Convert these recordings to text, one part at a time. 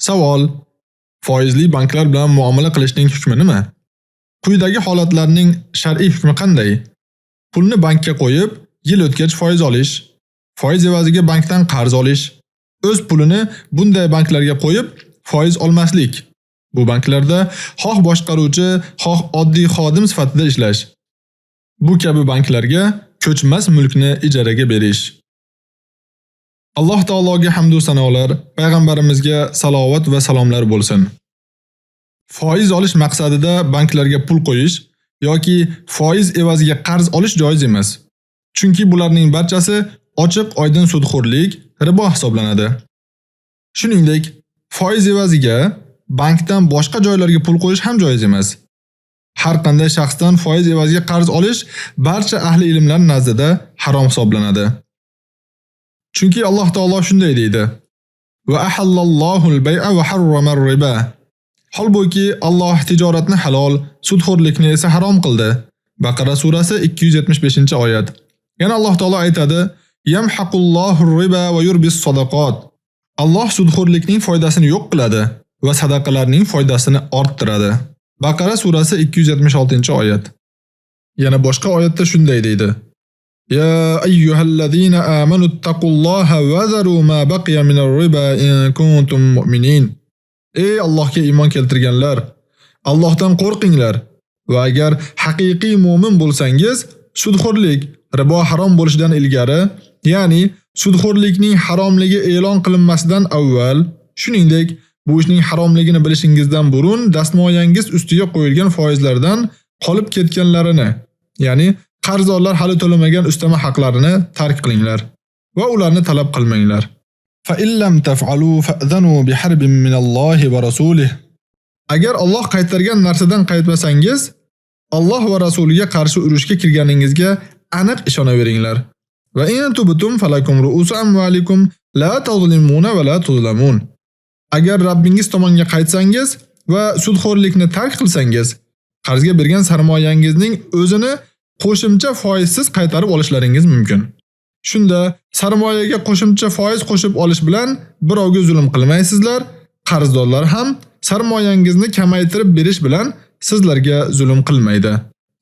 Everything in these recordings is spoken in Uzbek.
Savol: foizli banklar bilan muomala qilishning hukmi nima? Quyidagi holatlarning shar'iy hukmi qanday? Pulni bankka qo'yib, yil o'tgach foiz olish, foiz evaziga bankdan qarz olish, o'z pulini bunday banklarga qo'yib, foiz olmaslik. Bu banklarda xoh boshqaruvchi, xoh oddiy xodim sifatida ishlash. Bu kabi banklarga ko'chmas mulkni ijaraga berish. Alloh taologa hamd va sanolar, payg'ambarimizga salovat va salomlar bo'lsin. Foiz olish maqsadida banklarga pul qo'yish yoki foiz evaziga qarz olish joiz emas. Chunki bularning barchasi ochiq oydin sudxo'rlik, ribo hisoblanadi. Shuningdek, foiz evaziga bankdan boshqa joylarga pul qo'yish ham joiz emas. Har qanday shaxsdan foiz evaziga qarz olish barcha ahli ilmlar nazdida harom hisoblanadi. Chunki Alloh taolo shunday deydi: "Va ahallallohul bay'a va harrama ar-riba." Holbuki Alloh tijoratni halol, sudxo'rlikni esa harom qildi. Baqara surasi 275-oyat. Yana Alloh taolo aytadi: "Yamhaqullohu ar-riba va yurbis sadaqat." Alloh sudxo'rlikning foydasini yo'q qiladi va sadaqalarning foydasini orttiradi. Baqara surasi 276-oyat. Yana boshqa oyatda shunday deydi: "Ya ayyuhallazina amanu taqulloha va zaru ma baqiya minar-riba in kuntum mu'minin." Ey Allohga iymon keltirganlar, Allohdan qo'rqinglar va agar haqiqiy mu'min bo'lsangiz, sudxo'rlik, ribo harom bo'lishidan ilgari, ya'ni sudxo'rlikning haromligi e'lon qilinmasidan avval, shuningdek, bu ishning haromligini bilishingizdan burun dastmoyangiz ustiga qo'yilgan foizlardan qolib ketganlarini, ya'ni qarzdorlar hali to'lamagan ustama haqlarini tark qilinglar va ularni talab qilmanglar. Fa illam taf'alu fa'dhanu biharbin minallohi va rasulih. Agar Alloh qaytargan narsadan qaytmasangiz, Alloh va rasuliga qarshi urushga kirganingizga aniq ishonaveringlar. Va in tubtum falakum ru'usu amwalikum la tazlimuna va la tuzlamun. Agar Rabbingiz tomonga qaytsangiz va sudxo'rlikni tark qilsangiz, qarzga bergan sarmoyangizning o'zini qo'shimcha foizsiz qaytarib olishlaringiz mumkin. Shunda sarmoyaga qo'shimcha foiz qo'shib olish bilan birovga zulm qilmaysizlar, qarzdorlar ham sarmoyangizni kamaytirib berish bilan sizlarga zulm qilmaydi.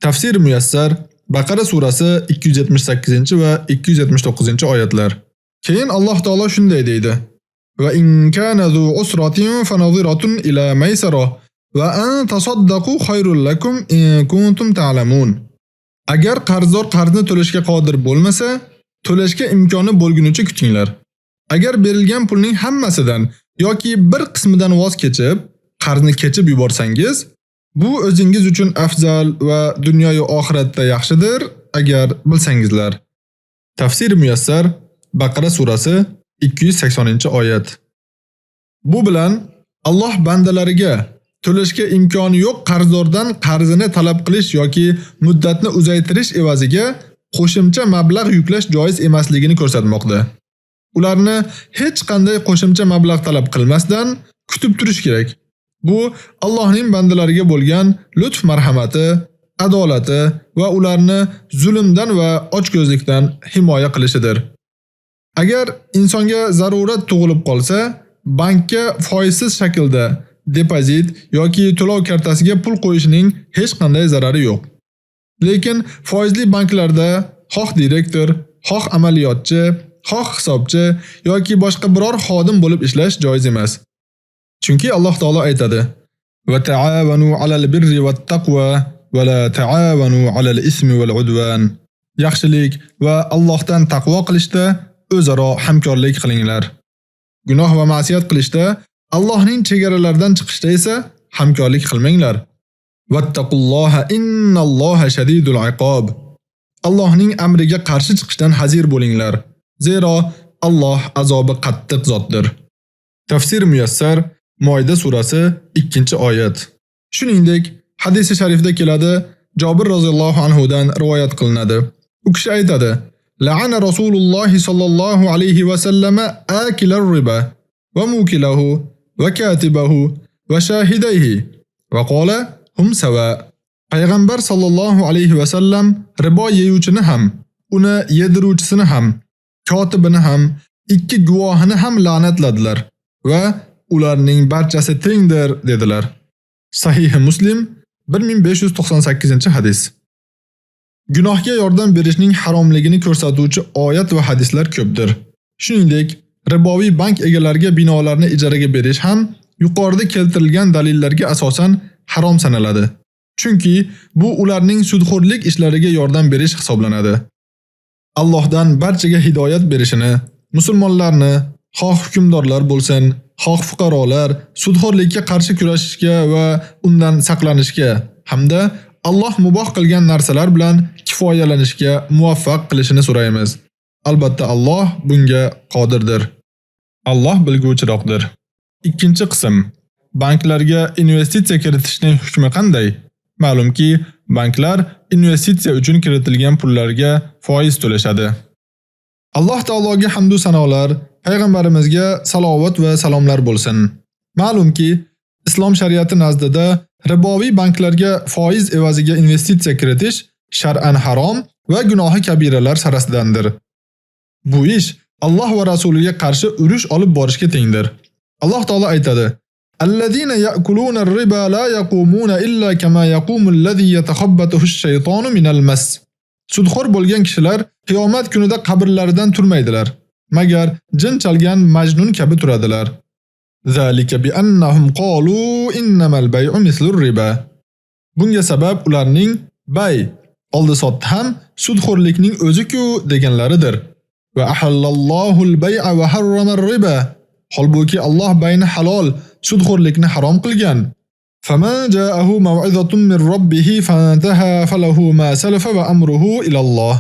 Tafsir muyassar, Baqara surasi 278 va 279-oyatlar. Keyin Alloh taolo shunday deydi: "Va in kana zu usratin fanadhiratun ila maysara va an tasaddaqu khayrul lakum in kuntum ta'lamun." Agar qarzdor qarzni to'lashga qodir bo'lmasa, to'lashga imkoni bo'lgunicha kutinglar. Agar berilgan pulning hammasidan yoki bir qismidan voz kechib, qarzni kechib yuborsangiz, bu o'zingiz uchun afzal va dunyo va oxiratda yaxshidir, agar bilsangizlar. Tafsir muyassar, Baqara surasi 280-oyat. Bu bilan Alloh bandalariga to'lashga imkoni yo'q qarzdordan qarzini talab qilish yoki muddatni uzaytirish evaziga qo'shimcha mablag' yuklash joiz emasligini ko'rsatmoqda. Ularni hech qanday qo'shimcha mablag' talab qilmasdan kutib turish kerak. Bu Allohning bandalariga bo'lgan lutf marhamati, adolati va ularni zulmdan va ochko'zlikdan himoya qilishidir. Agar insonga zarurat tug'ilib qolsa, bankka foizsiz shaklda depozit yoki to'lov kartasiga pul qo'yishning hech qanday zarari yo'q. Lekin foizli banklarda xoh direktor, xoh amaliyotchi, xoh hisobchi yoki boshqa biror xodim bo'lib ishlash joiz emas. Chunki Alloh taolo aytadi: "Va ta'awanu 'alal birri wat taqwa va la ta'awanu 'alal ismi wal 'udwan." Yaxshilik va Allohdan taqvo qilishda o'zaro hamkorlik qilinglar. Gunoh va ma'siyat qilishda, Allohning chegaralaridan chiqishda esa hamkorlik qilmanglar. Vattaqulloha innalloha shadidul iqob. Allohning amriga qarshi chiqishdan hazir bo'linglar. Zero Alloh azobi qattiq zotdir. Tafsir muyassar, Moida surasi 2-oyat. Shuningdek, hadis-i sharifda keladi, Jabir roziyallohu anhu dan rivoyat qilinadi. U kishi aytadi: "La'ana Rasululloh sallallohu alayhi va sallama akilar riba va mukilahu va katibahu va shahidayhi va qala hum sawa." Payg'ambar sallallohu alayhi va sallam ribo yeyuvchini ham, uni yediruvchisini ham, kotibini ham, ikki guvohini ham la'natladilar va ularning barchasi tengdir dedilar. Sahih Muslim 1598-hadis. Gunohga yordam berishning haromligini ko'rsatuvchi oyat va hadislar ko'pdir. Shuningdek, riboviy bank egalariga binolarni ijaraga berish ham yuqorida keltirilgan dalillarga asosan harom sanaladi. Chunki bu ularning sudxo'rlik ishlariga yordam berish hisoblanadi. Allohdan barchaga hidoyat berishini, musulmonlarni, xoh hukmdorlar bo'lsin, xoh fuqarolar sudxo'rlikka qarshi kurashishga va undan saqlanishga hamda Alloh muboh qilgan narsalar bilan kifoyalanishga muvaffaq qilishini so'raymiz. Albatta Alloh bunga qodirdir. Alloh bilguvchiroqdir. Ikkinchi qism. Banklarga investitsiya kiritishning hukmi qanday? Ma'lumki, banklar investitsiya uchun kiritilgan pullarga foiz to'lashadi. Alloh taologa hamd va sanolar, payg'ambarimizga salovat va salomlar bo'lsin. Ma'lumki, islom shariati nazdida riboviy banklarga foiz evaziga investitsiya kiritish shar'an harom va gunohi kabiralar sarasidandir. Bu ish Alloh va rasuliga qarshi urush olib borishga tengdir. Alloh taolo aytadi: "Allazina ya'kuluna ar-riba la yaqumuna illa kama yaqumu allazi yatakhabbathu ash-shaytonu minal mas." Sudxo'r bo'lgan kishilar qiyomat kunida qabrlaridan turmaydilar, magar jin chalgan majnun kabi turadilar. Zalika bi annahum qalu innamal bay'u mislu ar-riba. Bunga sabab ularning bay, oldi-sotdi ham sudxo'rlikning o'zi-ku deganlaridir. Va ahallallohu al-bay'a va harrama ar-riba. Holbuki Alloh bayni halol, sudxo'rlikni harom qilgan. Faman ja'ahu maw'izatun min rabbih fantaha falahu ma salafa va amruhu ila Alloh.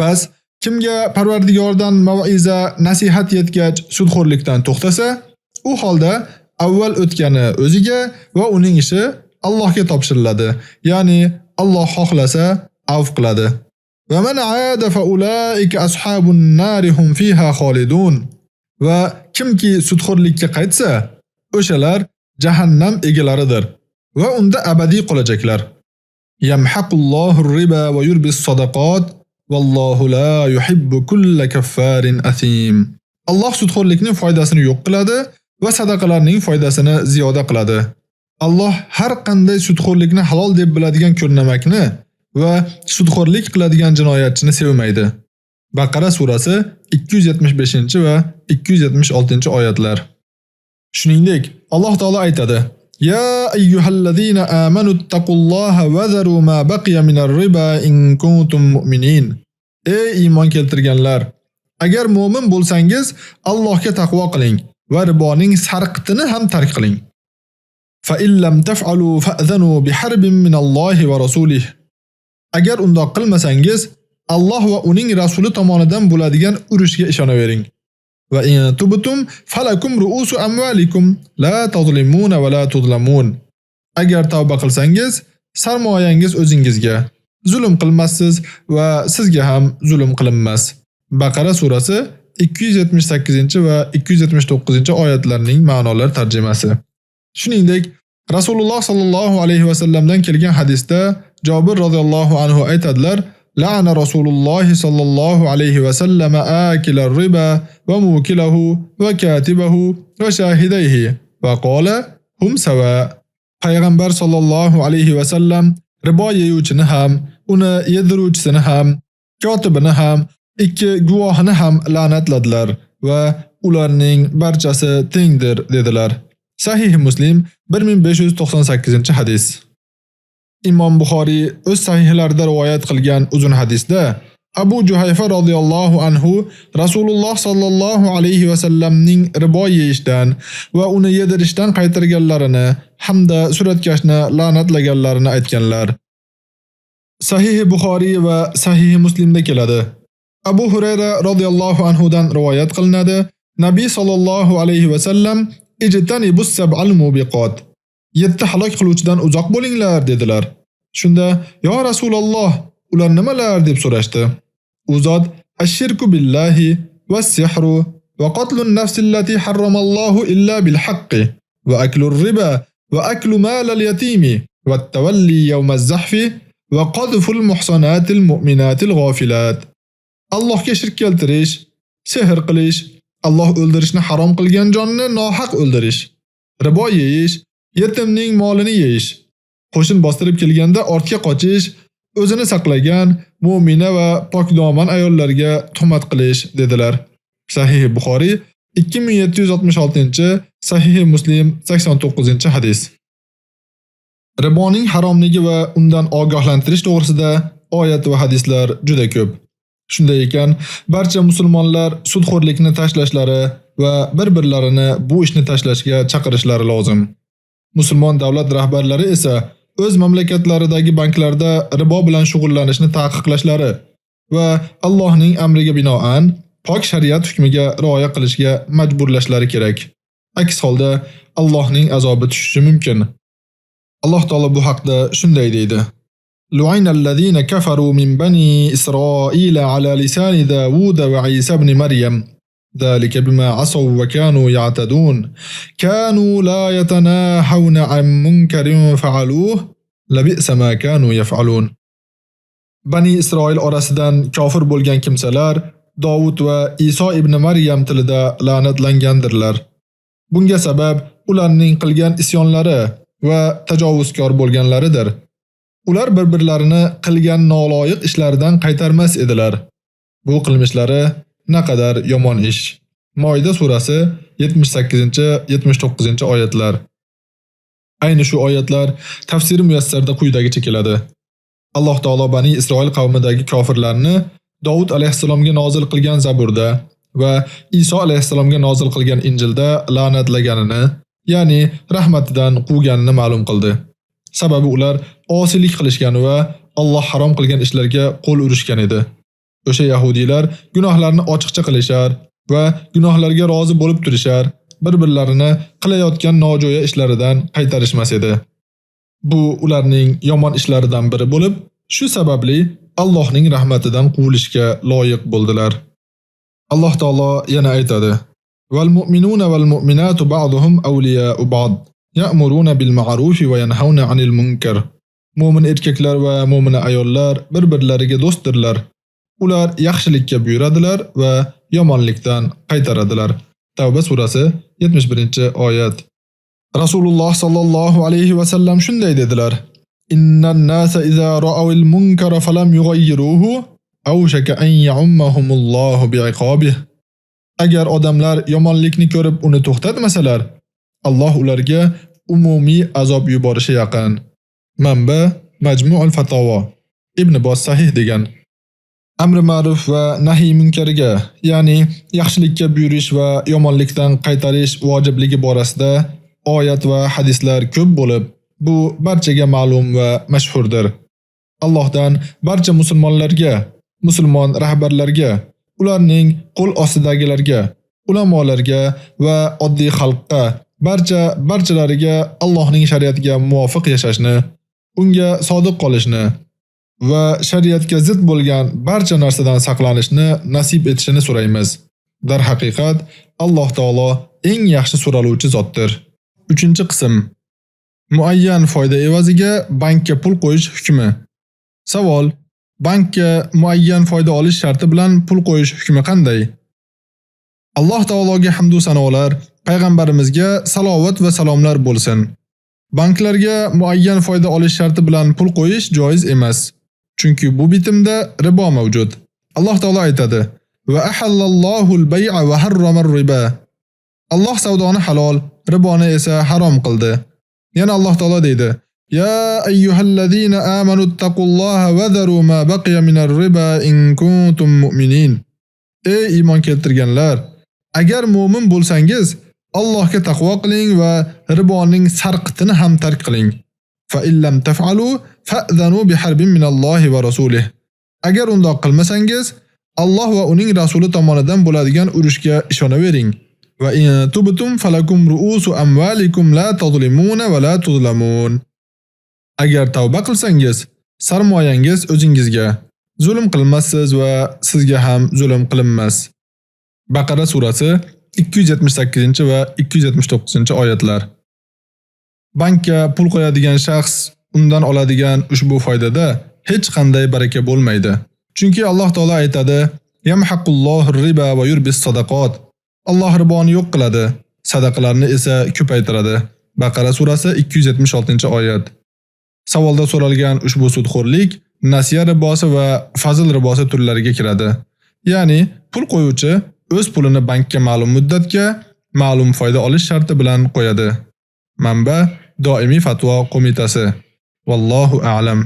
Bas kimga Parvardigordan mav'iza, nasihat yetgach sudxo'rlikdan to'xtasa, u holda avval o'tgani o'ziga va uning ishi Allohga topshiriladi. Ya'ni Alloh xohlasa avf qiladi. Va man 'ada fa ulaika ashabun nar hum fiha khalidun. Va kimki sudxo'rlikka qaytsa, o'shalar jahannam egalaridir va unda abadiy qolajaklar. Yamhaqullohu ar-riba va yurbis sadaqat vallohu la yuhibbu kulla kaffarin athim. Alloh sudxo'rlikning foydasini yo'q qiladi va sadaqalarning foydasini ziyoda qiladi. Alloh har qanday sudxo'rlikni halol deb biladigan ko'rnamakni va sudxo'rlik qiladigan jinoyatchini sevmaydi. Baqara surasi 275 va 276-oyatlar. Shuningdek, Alloh taolo aytadi: "Ya ayyuhallazina amanu taqulloha va zaru ma baqiya minar riba in kuntum mu'minin." Ey iymon keltirganlar, agar mu'min bo'lsangiz, Allohga taqvo qiling va riboning sarqitini ham tark qiling. Fa illam taf'alu fa'zanu biharbin minallohi va rasulih. Agar undoq qilmasangiz, Alloh va uning rasuli tomonidan bo'ladigan urushga ishonavering. Va in tubtum falakum ru'usu amwalikum la tazlimuna va la tuzlamun. Agar tavba qilsangiz, sarmoyangiz o'zingizga, zulm qilmassiz va sizga ham zulm qilinmas. Baqara surasi 278 va 279-oyatlarning ma'nolari tarjimasi. Shuningdek, Rasululloh sallallohu alayhi va sallamdan kelgan hadisda Jabir radhiyallohu anhu aytadilar: "La'ana Rasululloh sallallohu alayhi va sallam akilar riba va mukilahu va katibahu va shahidayhi va qala hum sawa." Payg'ambar sallallohu alayhi va sallam ribo yeyuvchini ham, uni yediruvchisini ham, kotibini ham, ikki guvohini ham la'natladilar va ularning barchasi tengdir dedilar. Sahih Muslim 1598-hadis. Imom Buxoriy o'z sahihlarida rivoyat qilgan uzun hadisda Abu Juhayfa radhiyallohu anhu Rasululloh sallallohu alayhi va sallamning ribo yeyishdan va uni yedirishdan qaytarganlarini hamda suratkashni la'natlaganlarini aytganlar. Sahih Buxoriy va Sahih Muslimda keladi. Abu Hurayra radhiyallohu anhu dan rivoyat qilinadi. Nabiy sallallohu alayhi va sallam ijtanibus sab'al mubiqat. 7 halok qiluvchidan uzoq bo'linglar dedilar. Shunda: "Ya Rasululloh, ular nimalar?" deb so'rashdi. U zot: "Ash-shirku billahi was-sihru va qatlun nafsi allati harramallohu illa bil haqqi va aklur riba va aklu mal al-yatimi va at-tawalli yawm az-zahfi va qadful muhsanatil mu'minatil ghafilat." Allohga shirk keltirish, sehr qilish, Alloh o'ldirishni harom qilgan jonni nohaq o'ldirish, ribo yeyish, yetimning molini yeyish, qo'shin bostirib kelganda ortga qochish, o'zini saqlagan mu'mina va pokdoman ayollarga tuhmat qilish dedilar. Sahih Buxoriy 2766, Sahih Muslim 89-hadis. Riboning haromligi va undan ogohlantirish to'g'risida oyat va hadislar juda ko'p. Shunday ekan, barcha musulmonlar sudxo'rlikni tashlashlari va bir-birlarini bu ishni tashlashga chaqirishlari lozim. Musulmon davlat rahbarlari esa o'z mamlakatlaridagi banklarda ribo bilan shug'ullanishni taqiqlashlari va Allohning amriga binoan pok shariat hukmiga rioya qilishga majburlashlari kerak. Aks holda Allohning azobi tushishi mumkin. Alloh taolo bu haqda shunday deydi: لعن الذين كفروا من بني إسرائيل على لسان داود وعيسى بن مريم ذلك بما عصوا وكانوا يعتدون كانوا لا يتناهون عن منكر فعلوه لبئس ما كانوا يفعلون. Bani Isroil orasidan kofir bo'lgan kimsalar Davud va Iso ibn Maryam tilida la'natlangandirlar. Bunga sabab ularning qilgan isyonlari va tajovuzkor bo'lganlaridir. Ular bir-birlarini qilgan noloyiq ishlaridan qaytarmas edilar. Bu qilmishlari naqadar yomon ish. Moida surasi 78-79-oyatlar. Ayni shu oyatlar tafsiri muyassarda quyidagicha keladi. Alloh taolo Bani Isroil qavmidagi kofirlarni Davud alayhisalomga nozil qilgan Zaburda va Iso alayhisalomga nozil qilgan Injilda la'natlaganini, ya'ni rahmatidan quvganini ma'lum qildi. Sababi ular osilik qilishgan va Alloh harom qilgan ishlarga qo'l urishgan edi. O'sha yahudiylar gunohlarni ochiqcha qilishar va gunohlarga rozi bo'lib turishar, bir-birlarini qilayotgan nojo'ya ishlaridan qaytarishmas edi. Bu ularning yomon ishlaridan biri bo'lib, shu sababli Allohning rahmatidan quvilishga loyiq bo'ldilar. Alloh taolo yana aytadi: "Val mu'minuna val mu'minatu ba'duhum awliya'u ba'd, ya'muruna bil ma'ruf va yanhauna 'anil munkar." Mo'min erkaklar va mo'mina ayollar bir-birlariga do'stdirlar. Ular yaxshilikka buyuradilar va yomonlikdan qaytaradilar. Tavba surasi 71-oyat. Rasululloh sallallohu alayhi va sallam shunday dedilar: "Innan nasa idza ra'awil munkara falam yughayyiruhu awshaka an ya'ummahumullohu bi'iqabihi." Agar odamlar yomonlikni ko'rib uni to'xtatmasalar, Alloh ularga umumiy azob yuborishi yaqin. Manba: Majmu'ul Fatawa. Ibn Bos sahih degan. Amri ma'ruf va nahiy munkariga, ya'ni yaxshilikka buyurish va yomonlikdan qaytarish vojibligi borasida oyat va hadislar ko'p bo'lib, bu barchaga ma'lum va mashhurdir. Allohdan barcha musulmonlarga, musulmon rahbarlarga, ularning qo'l ostidagilarga, ulamolarga va oddiy xalqqa, barchalariga Allohning shariatiga muvofiq yashashni, unga sodiq qolishni va shariatga zid bo'lgan barcha narsadan saqlanishni nasib etishini so'raymiz. Dar haqiqat Alloh taolo eng yaxshi so'raluvchi zotdir. 3-qism. Muayyan foyda evaziga bankka pul qo'yish hukmi. Savol: bankka muayyan foyda olish sharti bilan pul qo'yish hukmi qanday? Alloh taologa hamd va sanolar, payg'ambarimizga salovat va salomlar bo'lsin. Banklarga muayyan foyda olish sharti bilan pul qo'yish joiz emas. Chunki bu bitimda ribo mavjud. Alloh taolo aytadi: "Va ahallallohu al-bay'a va harrama ar-riba." Alloh savdoni halol, riboni esa harom qildi. Yana Alloh taolo deydi: "Ya ayyuhallazina amanu taqulloha va dharu ma baqiya minar riba in kuntum mu'minin." Ey iymon keltirganlar, agar mu'min bo'lsangiz, Allohga taqvo qiling va riboning sarqitini ham tark qiling. Fa illam taf'alu fa'dhanu biharbin minallohi va rasulih. Agar undoq qilmasangiz, Alloh va uning rasuli tomonidan bo'ladigan urushga ishonavering. Va in tubtum falakum ru'usu amwalikum la tadlimuna va la tuzlamun. Agar tavba qilsangiz, sarmoyangiz o'zingizga, zulm qilmassiz va sizga ham zulm qilinmas. Baqara surasi 278 va 279-oyatlar. Bankka pul qo'yadigan shaxs undan oladigan ushbu foydada hech qanday baraka bo'lmaydi. Chunki Alloh taolo aytadi: "Yamhaqullohu riba va yurbis sadaqat." Alloh riboni yo'q qiladi, sadaqalarni esa ko'paytiradi. Baqara surasi 276-oyat. Savolda so'ralgan ushbu sudxo'rlik nasiya ribosi va fazl ribosi turlariga kiradi. Ya'ni pul qo'yuvchi o'z pulini bankka ma'lum muddatga ma'lum foyda olish sharti bilan qo'yadi. Manba: Doimiy fatvo qo'mitasi. Vallohu a'lam.